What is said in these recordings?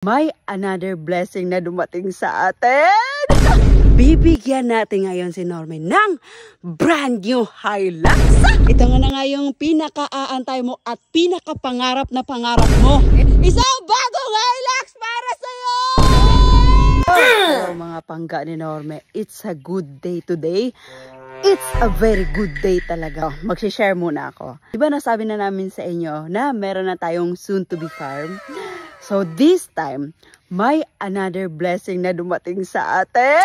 May another blessing na dumating sa atin. Bibigyan natin ngayon si Norman ng brand new Hilux. Ito nga yung pinaka-aantay mo at pinaka-pangarap na pangarap mo. Isang bagong Hilux para sa'yo! So, mga pangga ni Norman, it's a good day today. It's a very good day talaga. Mag-share muna ako. Diba nasabi na namin sa inyo na meron na tayong soon to be farm? So this time, may another blessing na dumating sa atin.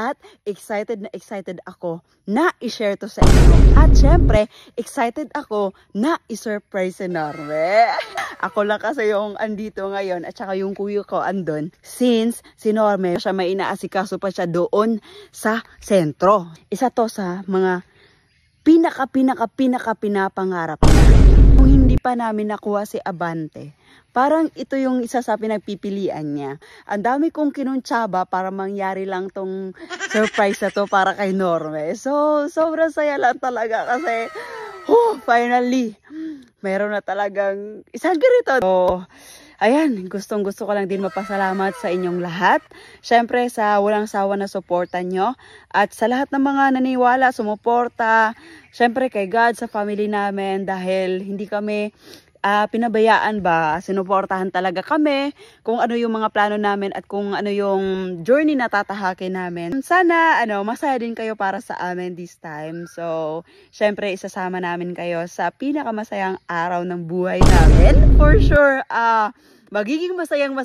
At excited ako na i-share to sa inyo. At syempre, excited ako na i-surprise si Norme. Ako lang kasi yung andito ngayon at saka yung kuya ko andun. Since si Norme, siya may inaasikaso pa siya doon sa sentro. Isa to sa mga pinapangarap niya. Kung hindi pa namin nakuha si Abante, parang ito yung isa sa pinagpipilian niya. Ang dami kong kinuntsaba para mangyari lang tong surprise na to para kay Norme. So, sobrang saya lang talaga kasi, finally, meron na talagang isang ganito. So, ayan, gustong gusto ko lang din mapasalamat sa inyong lahat. Syempre sa walang sawa na suporta nyo. At sa lahat ng mga naniwala, sumuporta. Syempre kay God, sa family namin. Dahil hindi kami pinabayaan ba. Sinuportahan talaga kami. Kung ano yung mga plano namin at kung ano yung journey na tatahakin namin. Sana masaya din kayo para sa amin this time. So, syempre isasama namin kayo sa pinakamasayang araw ng buhay namin. For sure, magiging masayang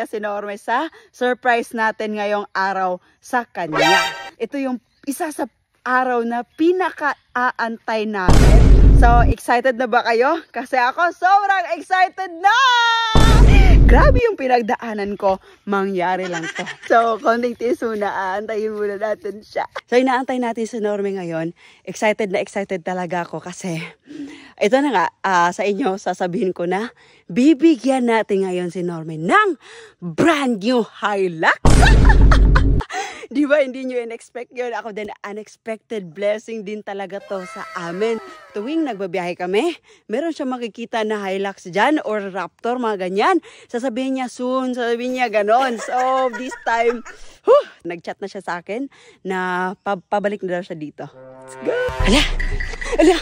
si Norme sa surprise natin ngayong araw sa kanya. Ito yung isa sa araw na pinaka-aantay namin. So, excited na ba kayo? Kasi ako sobrang excited na! Grabe yung pinagdaanan ko. Mangyari lang to. So, konting tiis muna. Antayin muna natin siya. So, inaantay natin si Norme ngayon. Excited talaga ako kasi ito na nga, sa inyo, sasabihin ko na bibigyan natin ngayon si Norme ng brand new Hilux. Di ba hindi nyo in-expect yun? Ako din, unexpected blessing din talaga to sa amin. Tuwing nagbabiyahe kami, meron siya makikita na Hilux dyan or Raptor, mga ganyan. Sasabihin niya soon, sasabihin niya ganon. So, this time, nag-chat na siya sa akin na pabalik na daw siya dito. Let's go! Ala!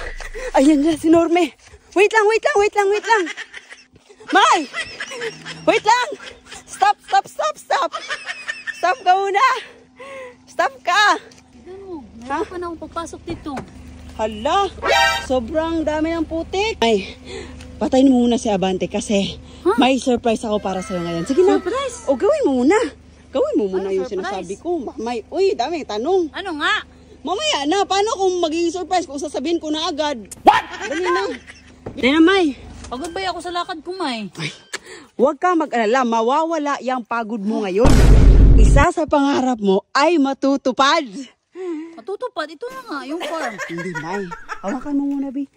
Ayan na si Norme. Wait lang. May! Wait lang! Stop! Stop ka muna! Stop ka! Meron pa na akong papasok dito. Hala! Sobrang dami ng putik. Ay, patayin mo muna si Abante kasi may surprise ako para sa'yo ngayon. Sige na. Surprise? O, gawin mo muna. Gawin mo muna yung surprise? sinasabi ko. Uy, daming tanong. Ano nga? Mamaya na, paano kung magiging surprise kung sasabihin ko na agad? What? Dali na. Dali na, May. Pagod ba ako sa lakad ko, May? Ay, huwag ka mag-alala, mawawala yung pagod mo ngayon. Isa sa pangarap mo ay matutupad. Matutupad? Ito na nga, yung farm. Hindi, May. Hawakan mo muna, Bi.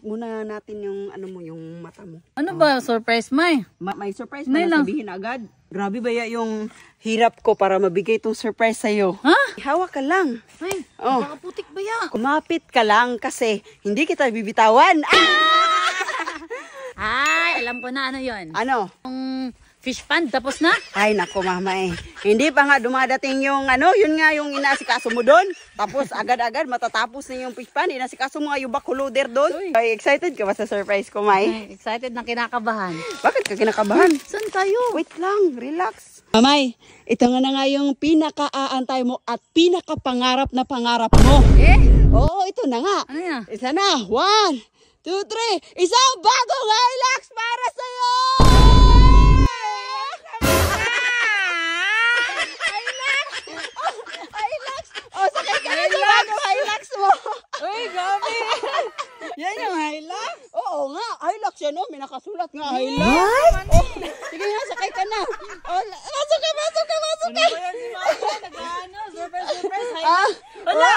Muna natin yung, yung mata mo. Ano ba, surprise, May? May surprise pa na sabihin agad. Grabe ba yung hirap ko para mabigay itong surprise sa'yo? Ha? Hawak ka lang. Ay, baka putik ba yan? Kumapit ka lang kasi hindi kita bibitawan. Ay, alam ko na ano yon. Ano? Yung fish pond, tapos na? Ay, naku, mama eh. Hindi pa nga dumadating yung yun nga yung inasikaso mo doon. Tapos agad-agad matatapos na yung fish pond. Inasikaso mo nga yung backloader doon. Ay, excited ka ba sa surprise ko, May? Ay, excited na kinakabahan. Bakit ka kinakabahan? Saan tayo? Wait lang, relax. Mamay, ito nga na nga yung pinaka-aantay mo at pinaka-pangarap na pangarap mo. Oo, ito na nga. Ano yan? Isa na. 1, 2, 3. Isang bagong Hilux para sa'yo! Hilux! Oh, sakay ka na sa bagong Hilux mo. Uy, gabi! Yan yung Hilux? Oo nga, Hilux yan o. May nakasulat nga Hilux. Oh, sige nga, sakay ka na. Oh, masok ka. Ano ba yan si Mama? Nag-ano? Surprise, Hilux. Wala!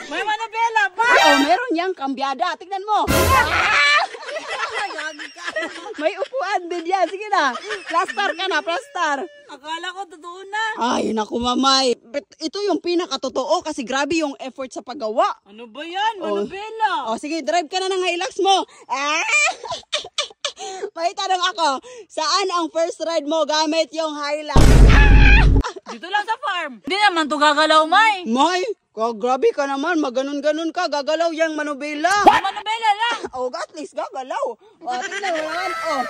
May manabela ba? Oh, meron yang kambyada. Tignan mo. May upuan din yan. Sige na. Plaster ka na, plaster. Akala ko totoo na. Ay, naku, mamay. Ito yung pinakatotoo kasi grabe yung effort sa paggawa. Ano ba yan? Manabela. Oh, sige, drive ka na ng Hilux mo. May tanong ako, saan ang first ride mo gamit yung Hilux? Dito lang sa farm. Hindi naman to gagalaw, May. May, grabe ka naman, maganon-ganon ka, gagalaw yung manubela. Manubela lang. Oh, at least gagalaw. Oh, tingnan mo naman. Oh.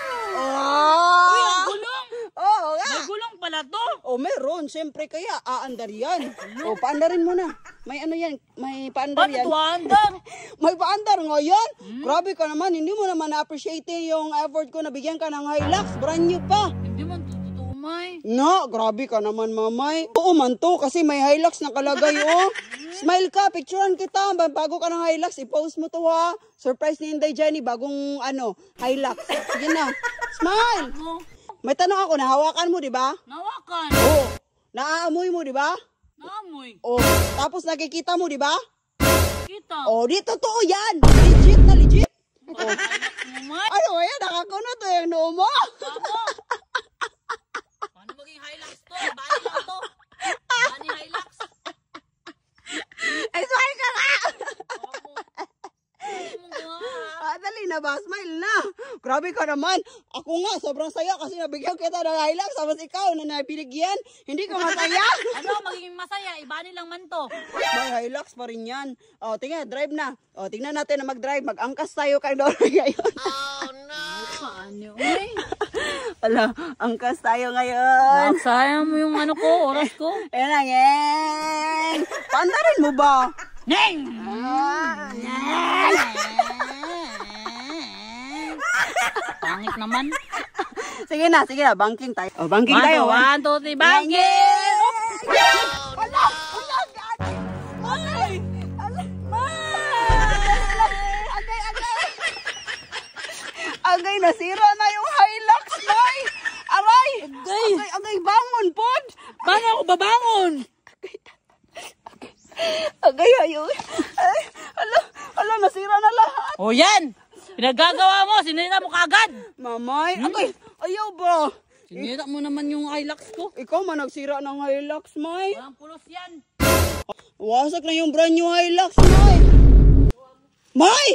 Uy, ang Oh. gulong. Oh, nga. May gulong pala to. Oh, meron. Siyempre kaya, aandar yan. Oh, paandarin mo na. May ano yan, may paandar Ba't yan. ito andar? May paandar ngayon. Grabe ka naman, hindi mo naman na-appreciate yung effort ko na bigyan ka ng Hilux. Brand new pa. Hindi man to totoo, May. No, grabe ka naman, mamay. Oo man to, kasi may Hilux nakalagay, oh. Smile ka, picturean kita. Bago ka ng Hilux, i-post mo to, ha. Surprise ni Inday Jenny, bagong, Hilux. Sige na. Smile! Ano? May tanong ako, nahawakan mo, di ba? Nawakan. Oo. Naaamoy mo, di ba? Naamoy. Oo. Tapos nakikita mo, di ba? Kita. Oo, di totoo yan. Legit na legit. Hilux mo, May. Ano ba yan? Nakakunot yung noo mo. Tama. Paano maging Hilux to? Bani lang to. Bani Hilux. Ay, smile ka nga. Ako. Hindi mo nga. Dali na ba? Smile na. Grabe ka naman. Ako nga, sobrang saya kasi nabigyan kita ng Hilux. Tapos ikaw na nabinigyan. Hindi ka masaya. Ano, magiging masaya. Ibani lang man to. May Hilux pa rin yan. O, tingnan, drive na. O, tingnan natin na mag-drive. Mag-angkas tayo kay Dora ngayon. Oh, no. Paano, uy? Wala, angkas tayo ngayon. Sayang mo yung ano ko, oras ko. Ayan na, ngeng. Paandarin mo ba? Neng! Pangit naman. Sige na, banking tayo. O, banking tayo. 1, 2, 3, banking! Wala, agad. Ay! Agay, nasira na yung Hilux, May! Aray! Agay, bangon, pod! Paano ako babangon? Agay, ayun. Ay, ala, nasira na lahat. O yan! Pinagagawa mo, sinira mo kagad. Mamay, agay, ayaw ba? Sinira mo naman yung Hilux ko. Ikaw man nagsira ng Hilux, May. Walang pulos yan. Wasak na yung brand new Hilux, May. May!